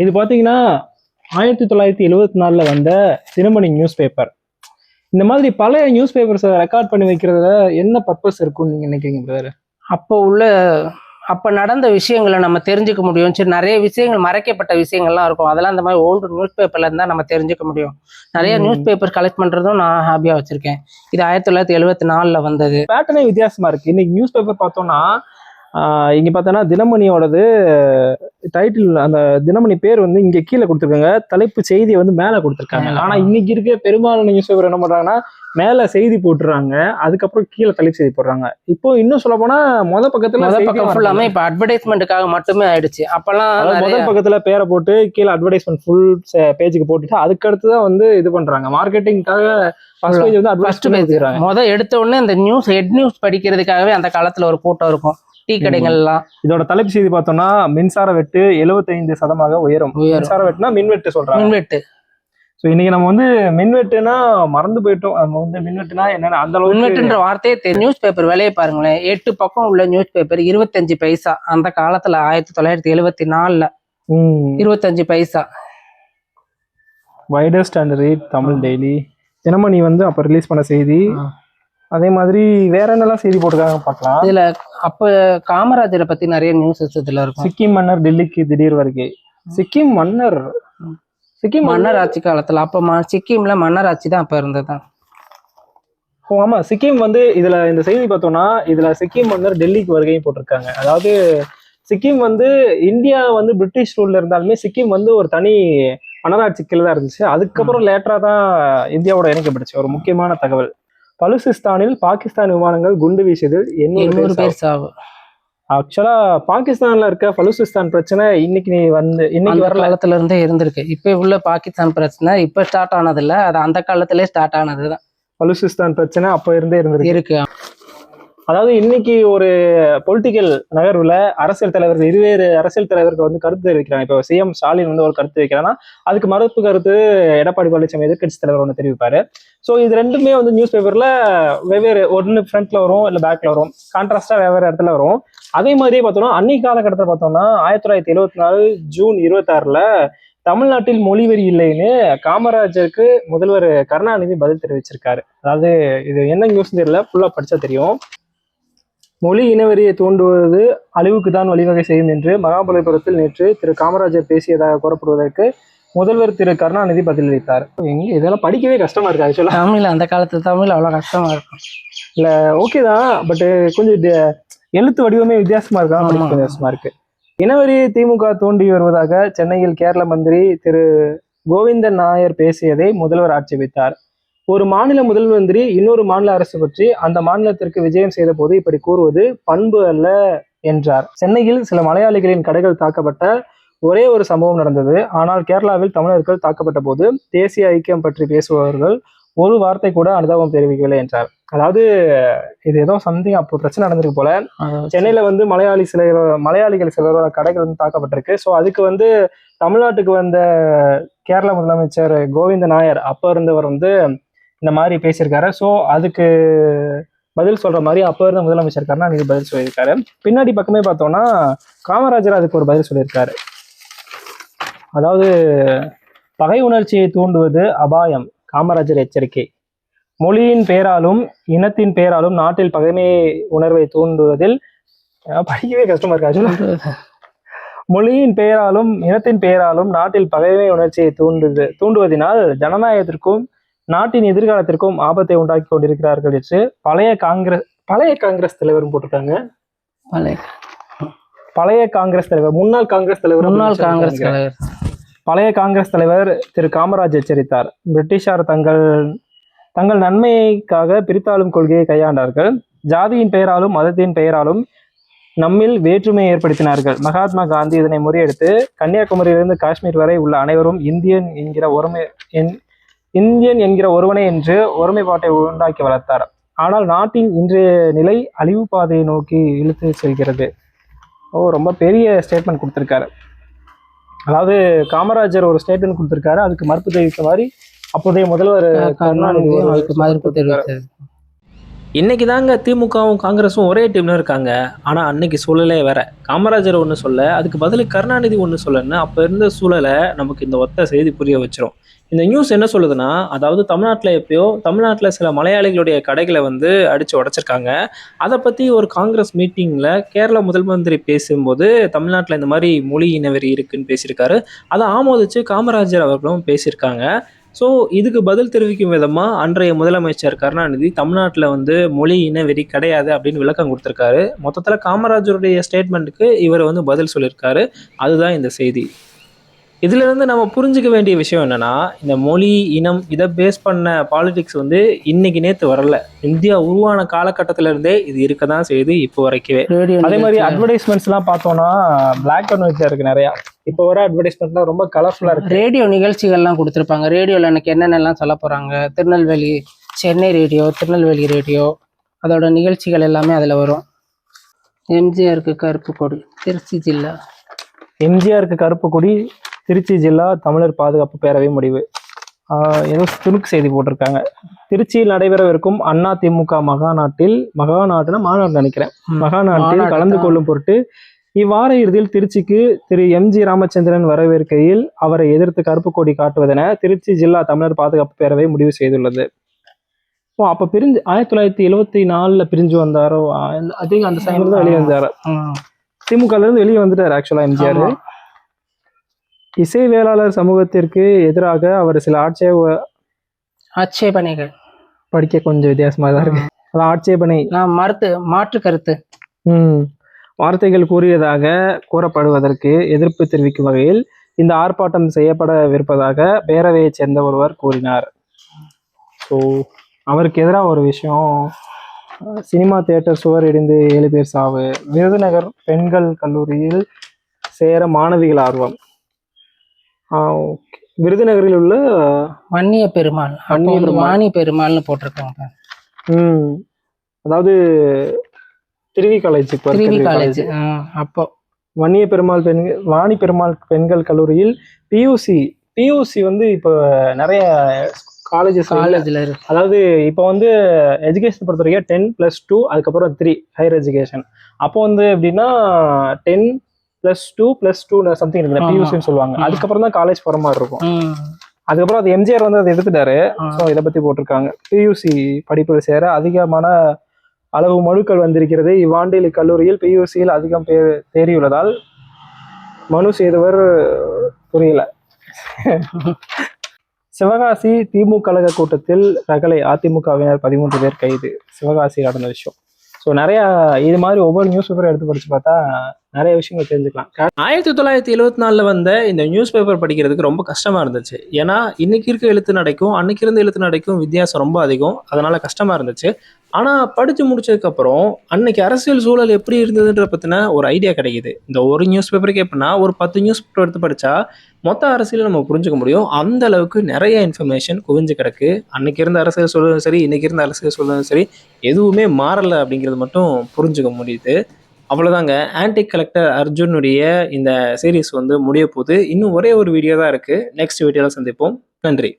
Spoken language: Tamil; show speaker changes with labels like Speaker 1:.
Speaker 1: இது பார்த்தீங்கன்னா 1974 வந்த தினமணி நியூஸ் பேப்பர். இந்த மாதிரி பழைய நியூஸ் பேப்பர்ஸை ரெக்கார்ட் பண்ணி வைக்கிறதுல என்ன பர்பஸ் இருக்கும்னு நீங்க நினைக்கிறீங்க பிரதர்?
Speaker 2: அப்போ நடந்த விஷயங்களை நம்ம தெரிஞ்சுக்க முடியும். சரி, நிறைய விஷயங்கள் மறைக்கப்பட்ட விஷயங்கள்லாம் இருக்கும், அதெல்லாம் இந்த மாதிரி ஓல்டு நியூஸ் பேப்பர்ல இருந்தால் நம்ம தெரிஞ்சுக்க முடியும். நிறைய நியூஸ் பேப்பர் கலெக்ட் பண்றதும் நான் ஹாபியா வச்சிருக்கேன். இது 1974 வந்தது.
Speaker 1: பேட்டர்னே வித்தியாசமா இருக்கு. இன்னைக்கு நியூஸ் பேப்பர் பார்த்தோம்னா இங்க பார்த்தோன்னா தினமணியோடது டைட்டில், அந்த தினமணி பேர் வந்து இங்க கீழே கொடுத்துருக்காங்க, தலைப்பு செய்தியை வந்து மேல கொடுத்துருக்காங்க. ஆனா இன்னைக்கு இருக்க பெரும்பாலான நியூஸ் பேப்பர் என்ன பண்றாங்கன்னா மேல செய்தி போட்டுறாங்க, அதுக்கப்புறம் கீழே தலைப்பு செய்தி போடுறாங்க. இப்போ இன்னும் சொல்ல போனா முதல்
Speaker 2: பக்கம் ஃபுல்லாமே இப்ப அட்வர்டைஸ்மெண்ட்டுக்காக மட்டுமே ஆயிடுச்சு. அப்பெல்லாம்
Speaker 1: முதல் பக்கத்துல பேரை போட்டு கீழே அட்வர்டைஸ்மெண்ட் ஃபுல் பேஜுக்கு போட்டுட்டு அதுக்கடுத்துதான் வந்து இது பண்றாங்க மார்க்கெட்டிங்காக.
Speaker 2: எடுத்த உடனே இந்த நியூஸ் ஹெட் நியூஸ் படிக்கிறதுக்காகவே அந்த காலத்துல ஒரு கூட்டம் இருக்கும் டீ கடைகள்லாம்.
Speaker 1: இதோட தலைப்பு செய்தி பார்த்தோம்னா மின்சார வெட்டு 75% உயரும். மின்சார வெட்டுனா மின்வெட்டு சொல்றாங்க.
Speaker 2: மின்வெட்டு.
Speaker 1: ஸோ இன்னைக்கு நம்ம வந்து மின்வெட்டுனா மறந்து போயிட்டோம். நம்ம வந்து மின்வெட்டுனா என்னன்னா அந்த அளவுக்கு
Speaker 2: மின்வெட்டுன்ற வார்த்தையே நியூஸ் பேப்பர் விலையை பாருங்களேன். 8 பக்கம் உள்ள நியூஸ் பேப்பர் 25 பைசா. அந்த காலத்துல 1974 25 paisa.
Speaker 1: Widest and read Tamil daily Dinamani வந்து அப்ப ரிலீஸ் பண்ண செய்தி. அதே மாதிரி வேற என்னெல்லாம் செய்தி போட்டுருக்காங்க பார்க்கலாம்.
Speaker 2: இதுல அப்ப காமராஜரை பத்தி நிறைய நியூஸஸ் இதுல இருக்கும்.
Speaker 1: சிக்கிம் மன்னர் டெல்லிக்கு திடீர் வருகை. சிக்கிம் மன்னர்
Speaker 2: ஆட்சி காலத்துல அப்ப சிக்கிம்ல மன்னர் ஆட்சி தான் அப்ப இருந்ததுதான்.
Speaker 1: ஆமா, சிக்கிம் வந்து இதுல இந்த செய்தி பார்த்தோம்னா இதுல சிக்கிம் மன்னர் டெல்லிக்கு வருகையும் போட்டிருக்காங்க. அதாவது சிக்கிம் வந்து இந்தியா வந்து பிரிட்டிஷ் ரூல்ல இருந்தாலுமே சிக்கிம் வந்து ஒரு தனி மன்னராட்சி கீழே தான் இருந்துச்சு. அதுக்கப்புறம் லேட்டரா தான் இந்தியாவோட இணைக்கப்பட்டுச்சு. ஒரு முக்கியமான தகவல், பலுசிஸ்தானில் பாகிஸ்தான் விமானங்கள் குண்டு வீசியதில் 800 பேர்
Speaker 2: சாவு.
Speaker 1: ஆக்சுவலா பாகிஸ்தான்ல இருக்க பலுசிஸ்தான் பிரச்சனை இன்னைக்கு வர
Speaker 2: காலத்துல இருந்தே இருந்திருக்கு. இப்ப உள்ள பாகிஸ்தான் பிரச்சனை இப்ப ஸ்டார்ட் ஆனது இல்ல, அது அந்த காலத்திலே ஸ்டார்ட் ஆனதுதான்.
Speaker 1: பலுசிஸ்தான் பிரச்சனை அப்ப இருந்தே
Speaker 2: இருக்கு.
Speaker 1: அதாவது இன்னைக்கு ஒரு பொலிட்டிக்கல் நகர்வுல அரசியல் தலைவர்கள் இருவேறு அரசியல் தலைவர்கள் வந்து கருத்து தெரிவிக்கிறாங்க. இப்போ சிஎம் ஸ்டாலின் வந்து ஒரு கருத்து வைக்கிறாங்கன்னா அதுக்கு மறுப்பு கருத்து எடப்பாடி பழனிசாமி எதிர்கட்சி தலைவர் ஒன்று தெரிவிப்பாரு. ஸோ இது ரெண்டுமே வந்து நியூஸ் பேப்பர்ல வெவ்வேறு, ஒன்று ஃப்ரண்ட்ல வரும் இல்லை பேக்ல வரும், கான்ட்ராஸ்டா வெவ்வேறு இடத்துல வரும். அதே மாதிரியே பார்த்தோம்னா அன்னைக்கு காலகட்டத்தில் பார்த்தோம்னா 1974 ஜூன் 26 தமிழ்நாட்டில் மொழிவெறி இல்லைன்னு காமராஜருக்கு முதல்வர் கருணாநிதி பதில் தெரிவிச்சிருக்காரு. அதாவது இது என்ன நியூஸ் தெரியல, ஃபுல்லா படிச்சா தெரியும். மொழி இனவெறியை தூண்டுவது அழிவுக்கு தான் வழிவகை செய்யும் என்று மகாபலிபுரத்தில் நேற்று திரு காமராஜர் பேசியதாக கூறப்படுவதற்கு முதல்வர் திரு கருணாநிதி பதிலளித்தார். இதெல்லாம் படிக்கவே கஷ்டமா இருக்கு ஆக்சுவலா.
Speaker 2: தமிழ் அந்த காலத்து தமிழ் அவ்வளவு கஷ்டமா இருக்கும்.
Speaker 1: இல்ல ஓகே தான், பட் கொஞ்சம் எழுத்து வடிவமே வித்தியாசமா இருக்கா, வித்தியாசமா இருக்கு. இனவெறியை திமுக தூண்டி வருவதாக சென்னையில் கேரள மந்திரி திரு கோவிந்தன் நாயர் பேசியதை முதல்வர் ஆட்சேபித்தார். ஒரு மாநில முதல் மந்திரி இன்னொரு மாநில அரசு பற்றி அந்த மாநிலத்திற்கு விஜயம் செய்த போது இப்படி கூறுவது பண்பு அல்ல என்றார். சென்னையில் சில மலையாளிகளின் கடைகள் தாக்கப்பட்ட ஒரே ஒரு சம்பவம் நடந்தது. ஆனால் கேரளாவில் தமிழர்கள் தாக்கப்பட்ட போது தேசிய ஐக்கியம் பற்றி பேசுபவர்கள் ஒரு வார்த்தை கூட அனுதாபம் தெரிவிக்கவில்லை என்றார். அதாவது இது ஏதோ சம்திங் அப்போ பிரச்சனை நடந்திருக்கு போல. சென்னையில வந்து மலையாளிகள் சிலரோட கடைகள் வந்து தாக்கப்பட்டிருக்கு. ஸோ அதுக்கு வந்து தமிழ்நாட்டுக்கு வந்த கேரள முதலமைச்சர் கோவிந்த நாயர் அப்ப இருந்தவர் வந்து இந்த மாதிரி பேசியிருக்காரு. ஸோ அதுக்கு பதில் சொல்ற மாதிரி அப்ப இருந்த முதலமைச்சர் கருணாநிதி பதில் சொல்லியிருக்காரு. பின்னாடி பக்கமே பார்த்தோம்னா காமராஜர் அதுக்கு ஒரு பதில் சொல்லியிருக்காரு. அதாவது பகை உணர்ச்சியை தூண்டுவது அபாயம், காமராஜர் எச்சரிக்கை. மொழியின் பெயராலும் இனத்தின் பெயராலும் நாட்டில் பகைமை உணர்வை தூண்டுவதில் படிக்கவே கஷ்டமா இருக்கா. மொழியின் பெயராலும் இனத்தின் பெயராலும் நாட்டில் பகைமை உணர்ச்சியை தூண்டுவதனால் ஜனநாயகத்திற்கும் நாட்டின் எதிர்காலத்திற்கும் ஆபத்தை உண்டாக்கி கொண்டிருக்கிறார்கள் என்று பழைய காங்கிரஸ் தலைவரும் போட்டிருக்காங்க. பழைய காங்கிரஸ் தலைவர், முன்னாள் காங்கிரஸ் தலைவர், பழைய காங்கிரஸ் தலைவர் திரு காமராஜ் எச்சரித்தார். பிரிட்டிஷார் தங்கள் நன்மைக்காக பிரித்தாளும் கொள்கையை கையாண்டார்கள். ஜாதியின் பெயராலும் மதத்தின் பெயராலும் நம்மில் வேற்றுமையை ஏற்படுத்தினார்கள். மகாத்மா காந்தி இதனை முறியடித்து கன்னியாகுமரியிலிருந்து காஷ்மீர் வரை உள்ள அனைவரும் இந்தியன் என்கிற ஒருவனை என்று ஒருமைப்பாட்டை உண்டாக்கி வளர்த்தார். ஆனால் நாட்டின் இன்றைய நிலை அழிவு பாதையை நோக்கி இழுத்து செல்கிறது. ரொம்ப பெரிய ஸ்டேட்மெண்ட் கொடுத்திருக்காரு. அதாவது காமராஜர் ஒரு ஸ்டேட்மெண்ட் கொடுத்திருக்காரு, அதுக்கு மறுப்பு தெரிவித்த மாதிரி அப்போதைய முதல்வர் கருணாநிதி மறுப்பு தெரிவித்தார். இன்னைக்கு தாங்க திமுகவும் காங்கிரஸும் ஒரே டீம்ல இருக்காங்க. ஆனா அன்னைக்கு சூழலே வேற. காமராஜர் ஒன்று சொல்ல, அதுக்கு பதிலு கருணாநிதி ஒன்று சொல்லன்னு அப்ப இருந்த சூழலை நமக்கு இந்த ஒத்த செய்தி புரிய வச்சிரும். இந்த நியூஸ் என்ன சொல்லுதுன்னா, அதாவது தமிழ்நாட்டுல எப்பயோ தமிழ்நாட்டுல சில மலையாளிகளுடைய கடைகளை வந்து அடிச்சு உடைச்சிருக்காங்க. அதை பத்தி ஒரு காங்கிரஸ் மீட்டிங்ல கேரள முதல் மந்திரி பேசும்போது தமிழ்நாட்டுல இந்த மாதிரி மொழி இனவெறி இருக்குன்னு பேசியிருக்காரு. அதை ஆமோதிச்சு காமராஜர் அவர்களும் பேசியிருக்காங்க. ஸோ இதுக்கு பதில் தெரிவிக்கும் விதமா அன்றைய முதலமைச்சர் கருணாநிதி தமிழ்நாட்டில் வந்து மொழி இனவெறி கிடையாது அப்படின்னு விளக்கம் கொடுத்திருக்காரு. மொத்தத்தில் காமராஜருடைய ஸ்டேட்மெண்ட்டுக்கு இவர் வந்து பதில் சொல்லியிருக்காரு. அதுதான் இந்த செய்தி. இதுல இருந்து நம்ம புரிஞ்சுக்க வேண்டிய விஷயம் என்னன்னா, இந்த மொழி இனம் இதை பேஸ் பண்ண பாலிடிக்ஸ் வந்து இன்னைக்கு நேத்து வரல. இந்தியா உருவான காலகட்டத்தில இருந்தே இது இருக்க தான் செய்யுது இப்போ வரைக்கவே.
Speaker 2: ரேடியோ
Speaker 1: அதே மாதிரி அட்வர்டைஸ்மெண்ட்ஸ் எல்லாம் பார்த்தோம்னா பிளாக் அண்ட் ஒயிட்ல இருக்கு நிறையா. இப்போ வர அட்வர்டைஸ்மெண்ட்லாம் ரொம்ப கலர்ஃபுல்லா இருக்கு.
Speaker 2: ரேடியோ நிகழ்ச்சிகள்லாம் கொடுத்துருப்பாங்க. ரேடியோவில் எனக்கு என்னென்னலாம் சொல்ல போகிறாங்க, திருநெல்வேலி சென்னை ரேடியோ, திருநெல்வேலி ரேடியோ, அதோட நிகழ்ச்சிகள் எல்லாமே அதில் வரும். எம்ஜிஆருக்கு கருப்பு கொடி, திருச்சி ஜில்லா.
Speaker 1: எம்ஜிஆருக்கு கருப்பு கொடி, திருச்சி ஜில்லா தமிழர் பாதுகாப்பு பேரவை முடிவு. ஏதோ துணுக்கு செய்தி போட்டிருக்காங்க. திருச்சியில் நடைபெறவிருக்கும் அண்ணா திமுக மாநாடு நினைக்கிறேன். மகாநாட்டில் கலந்து கொள்ளும் பொருட்டு இவ்வார இறுதியில் திருச்சிக்கு திரு எம்.ஜி. ராமச்சந்திரன் வரவேற்கையில் அவரை எதிர்த்து கருப்பு கொடி காட்டுவதென திருச்சி ஜில்லா தமிழர் பாதுகாப்பு பேரவை முடிவு செய்துள்ளது. அப்ப பிரிஞ்சு 1974 பிரிஞ்சு வந்தாரோ, அதிகம் அந்த சமயத்துல தான் வெளியே வந்தாரு. திமுக இருந்து வெளியே வந்துட்டாரு ஆக்சுவலா எம்ஜிஆர். இசைவேளாளர் சமூகத்திற்கு எதிராக அவர் சில
Speaker 2: ஆட்சேபனைகள்
Speaker 1: படிக்க கொஞ்சம் வித்தியாசமா தான் இருக்கு. அதான் ஆட்சேபனை,
Speaker 2: மாற்று கருத்து
Speaker 1: வார்த்தைகள் கூறியதாக கூறப்படுவதற்கு எதிர்ப்பு தெரிவிக்கும் வகையில் இந்த ஆர்ப்பாட்டம் செய்யப்படவிருப்பதாக பேரவையை சேர்ந்த ஒருவர் கூறினார். ஸோ அவருக்கு எதிராக ஒரு விஷயம், சினிமா தியேட்டர் சுவர் இடிந்து 7 பேர் சாவு, விருதுநகர் பெண்கள் கல்லூரியில் சேர மாணவிகள் ஆர்வம். விருதுநகரில் உள்ள
Speaker 2: வன்னிய பெருமாள், வாணி பெருமாள்னு போட்டிருக்காங்க.
Speaker 1: அதாவது திருவி காலேஜ்.
Speaker 2: அப்போ
Speaker 1: வன்னிய பெருமாள் வாணி பெருமாள் பெண்கள் கல்லூரியில் பியூசி வந்து இப்போ நிறைய காலேஜஸ்ல இருக்கு. அதாவது இப்போ வந்து எஜுகேஷன் பொறுத்த வரைக்கும் 10+2 அதுக்கப்புறம் 3 ஹையர் எஜுகேஷன். அப்போ வந்து எப்படின்னா 10+2+2 சம்திங் இருக்கு, பியூசின்னு சொல்லுவாங்க. அதுக்கப்புறம் தான் காலேஜ் போற மாதிரி இருக்கும். அதுக்கப்புறம் அது எம்ஜிஆர் வந்து அதை எடுத்துட்டாரு. ஸோ இதை பத்தி போட்டிருக்காங்க. பியூசி படிப்பில் சேர அதிகமான அளவு மனுக்கள் வந்திருக்கிறது. இவ்வாண்டில் இக்கல்லூரியில் பியூசியில் அதிகம் பேர் தேறியுள்ளதால் மனு செய்தவர் புரியல. சிவகாசி திமுக கழக கூட்டத்தில் ரகளை, அதிமுகவினர் 13 பேர் கைது. சிவகாசி நடந்த விஷயம். ஸோ நிறைய இது மாதிரி ஒவ்வொரு நியூஸ் பேப்பரும் எடுத்து படிச்சு பார்த்தா நிறைய விஷயங்கள் தெரிஞ்சுக்கலாம். 1974 வந்த இந்த நியூஸ் பேப்பர் படிக்கிறதுக்கு ரொம்ப கஷ்டமா இருந்துச்சு. ஏன்னா இன்னைக்கு இருக்க எழுத்து நடைக்கும் அன்னைக்கு இருந்த எழுத்து நடைக்கும் வித்தியாசம் ரொம்ப அதிகம். அதனால கஷ்டமா இருந்துச்சு. ஆனா படிச்சு முடிச்சதுக்கு அப்புறம் அன்னைக்கு அரசியல் சூழல் எப்படி இருந்ததுன்ற பத்தின ஒரு ஐடியா கிடைக்குது. இந்த ஒரு நியூஸ் பேப்பருக்கு எப்படின்னா ஒரு 10 நியூஸ் பேப்பர் எடுத்து படிச்சா மொத்த அரசியல் நம்ம புரிஞ்சுக்க முடியும். அந்த அளவுக்கு நிறைய இன்ஃபர்மேஷன் குவிஞ்சு கிடக்கு. அன்னைக்கு இருந்த அரசியல் சூழலும் சரி, இன்னைக்கு இருந்த அரசியல் சூழலும் சரி, எதுவுமே மாறல அப்படிங்கிறது மட்டும் புரிஞ்சுக்க முடியுது. அவ்வளோதாங்க. ஆன்டி கலெக்டர் அர்ஜுனுடைய இந்த சீரீஸ் வந்து முடிய போகுது. இன்னும் ஒரே ஒரு வீடியோ தான் இருக்கு. நெக்ஸ்ட் வீடியோல சந்திப்போம். நன்றி.